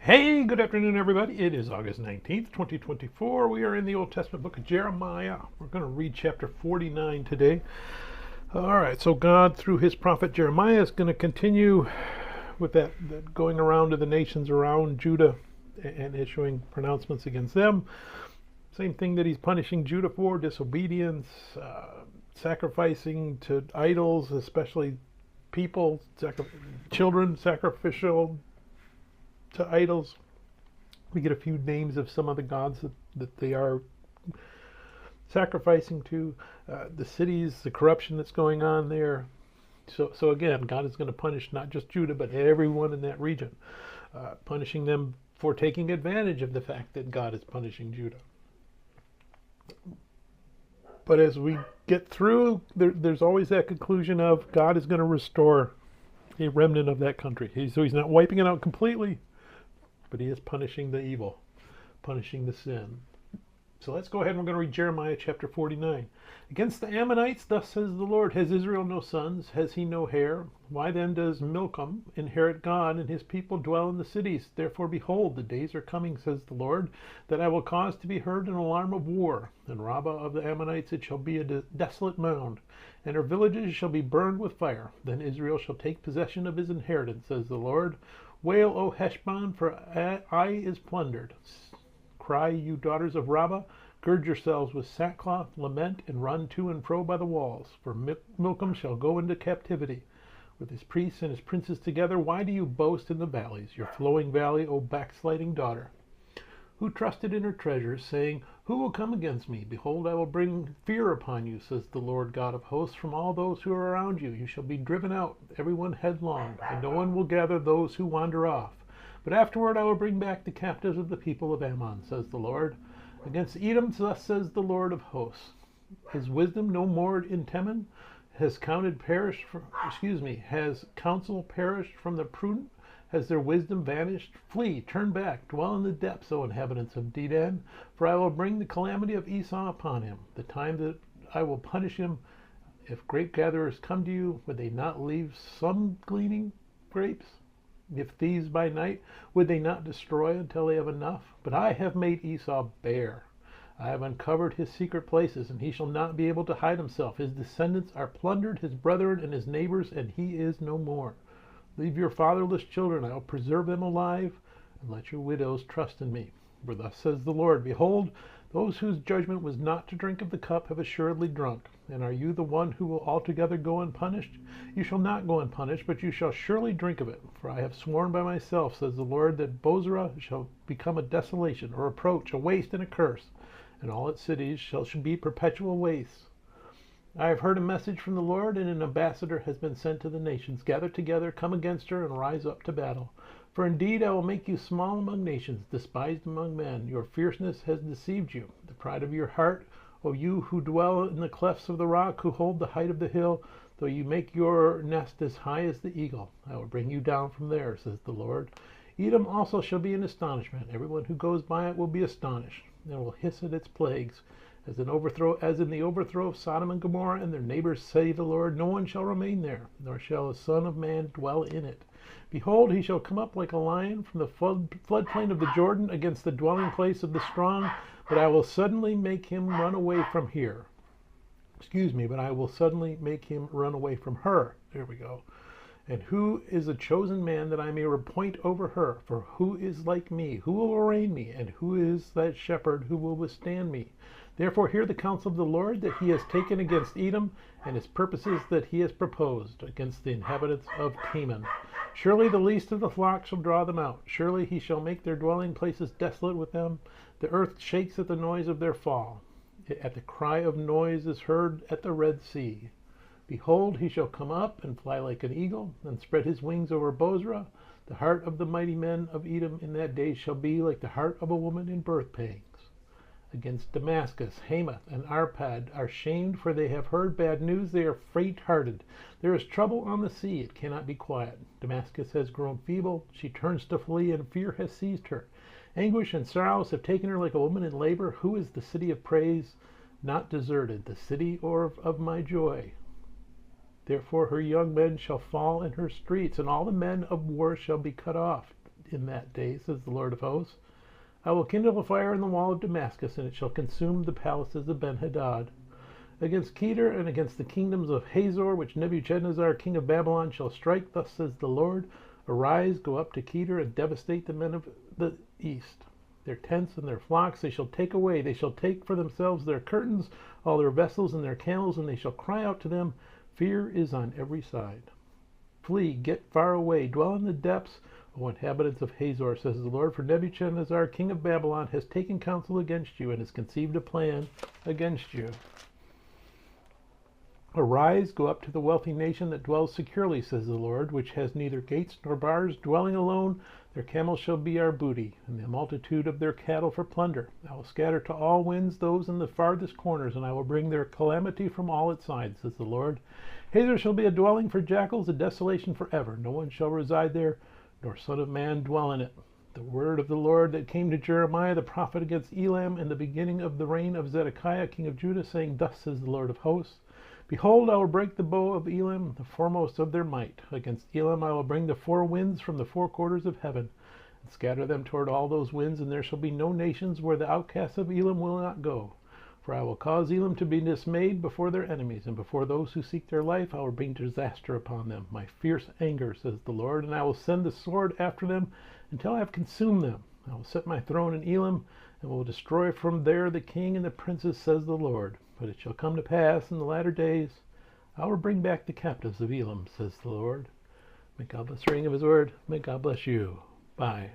Hey, good afternoon, everybody. It is August 19th, 2024. We are in the Old Testament book of Jeremiah. We're going to read chapter 49 today. All right, so God, through his prophet Jeremiah, is going to continue with that going around to the nations around Judah and issuing pronouncements against them. Same thing that he's punishing Judah for: disobedience, sacrificing to idols, especially people, children sacrificial to idols. We get a few names of some of the gods that they are sacrificing to, the cities, the corruption that's going on there. So again, God is going to punish not just Judah, but everyone in that region, punishing them for taking advantage of the fact that God is punishing Judah. But as we get through, there's always that conclusion of God is going to restore a remnant of that country. So he's not wiping it out completely, but he is punishing the evil, punishing the sin. So let's go ahead and we're going to read Jeremiah chapter 49. Against the Ammonites, thus says the Lord, has Israel no sons? Has he no hair? Why then does Milcom inherit God, and his people dwell in the cities? Therefore, behold, the days are coming, says the Lord, that I will cause to be heard an alarm of war. In Rabbah of the Ammonites it shall be a desolate mound, and her villages shall be burned with fire. Then Israel shall take possession of his inheritance, says the Lord. Wail, O Heshbon, for Ai is plundered. Cry, you daughters of Rabbah, gird yourselves with sackcloth, lament, and run to and fro by the walls. For Milcom shall go into captivity, with his priests and his princes together. Why do you boast in the valleys, your flowing valley, O backsliding daughter? Who trusted in her treasures, saying, who will come against me? Behold, I will bring fear upon you, says the Lord God of hosts, from all those who are around you. You shall be driven out, everyone headlong, and no one will gather those who wander off. But afterward I will bring back the captives of the people of Ammon, says the Lord. Against Edom, thus says the Lord of hosts. Is wisdom no more in Teman? Has counsel perished from the prudent? Has their wisdom vanished? Flee, turn back, dwell in the depths, O inhabitants of Dedan, for I will bring the calamity of Esau upon him, the time that I will punish him. If grape gatherers come to you, would they not leave some gleaning grapes? If thieves by night, would they not destroy until they have enough? But I have made Esau bare. I have uncovered his secret places, and he shall not be able to hide himself. His descendants are plundered, his brethren and his neighbors, and he is no more. Leave your fatherless children, I will preserve them alive, and let your widows trust in me. For thus says the Lord, behold, those whose judgment was not to drink of the cup have assuredly drunk. And are you the one who will altogether go unpunished? You shall not go unpunished, but you shall surely drink of it. For I have sworn by myself, says the Lord, that Bozrah shall become a desolation, a reproach, a waste, and a curse, and all its cities shall be perpetual wastes. I have heard a message from the Lord, and an ambassador has been sent to the nations. Gather together, come against her, and rise up to battle. For indeed I will make you small among nations, despised among men. Your fierceness has deceived you, the pride of your heart, O you who dwell in the clefts of the rock, who hold the height of the hill, though you make your nest as high as the eagle. I will bring you down from there, says the Lord. Edom also shall be an astonishment. Everyone who goes by it will be astonished, and will hiss at its plagues. As in the overthrow of Sodom and Gomorrah, and their neighbors, say the Lord, no one shall remain there, nor shall a son of man dwell in it. Behold, he shall come up like a lion from the floodplain of the Jordan against the dwelling place of the strong, but I will suddenly make him run away from here. But I will suddenly make him run away from her. There we go. And who is a chosen man that I may appoint over her? For who is like me? Who will arraign me? And who is that shepherd who will withstand me? Therefore hear the counsel of the Lord that he has taken against Edom, and his purposes that he has proposed against the inhabitants of Teman. Surely the least of the flock shall draw them out. Surely he shall make their dwelling places desolate with them. The earth shakes at the noise of their fall. At the cry of noise is heard at the Red Sea. Behold, he shall come up and fly like an eagle, and spread his wings over Bozrah. The heart of the mighty men of Edom in that day shall be like the heart of a woman in birth pangs. Against Damascus, Hamath, and Arpad are shamed, for they have heard bad news. They are faint-hearted. There is trouble on the sea. It cannot be quiet. Damascus has grown feeble. She turns to flee, and fear has seized her. Anguish and sorrows have taken her like a woman in labor. Who is the city of praise? Not deserted, the city of my joy. Therefore her young men shall fall in her streets, and all the men of war shall be cut off. in that day, says the Lord of hosts. I will kindle a fire in the wall of Damascus, and it shall consume the palaces of Ben-Hadad. Against Kedar and against the kingdoms of Hazor, which Nebuchadnezzar, king of Babylon, shall strike, thus says the Lord. Arise, go up to Kedar, and devastate the men of the east. Their tents and their flocks they shall take away. They shall take for themselves their curtains, all their vessels and their camels, and they shall cry out to them, Fear is on every side. Flee, get far away, dwell in the depths, O inhabitants of Hazor, says the Lord, for Nebuchadnezzar, king of Babylon, has taken counsel against you and has conceived a plan against you. Arise, go up to the wealthy nation that dwells securely, says the Lord, which has neither gates nor bars, dwelling alone. Their camels shall be our booty, and the multitude of their cattle for plunder. I will scatter to all winds those in the farthest corners, and I will bring their calamity from all its sides, says the Lord. Hazor shall be a dwelling for jackals, a desolation forever. No one shall reside there, nor son of man dwell in it. The word of the Lord that came to Jeremiah the prophet against Elam in the beginning of the reign of Zedekiah king of Judah, saying, Thus says the Lord of hosts, Behold, I will break the bow of Elam, the foremost of their might. Against Elam I will bring the four winds from the four quarters of heaven, and scatter them toward all those winds, and there shall be no nations where the outcasts of Elam will not go. For I will cause Elam to be dismayed before their enemies, and before those who seek their life I will bring disaster upon them, my fierce anger, says the Lord, and I will send the sword after them until I have consumed them. I will set my throne in Elam, and will destroy from there the king and the princes, says the Lord. But it shall come to pass in the latter days, I will bring back the captives of Elam, says the Lord. May God bless the reading of his word. May God bless you. Bye.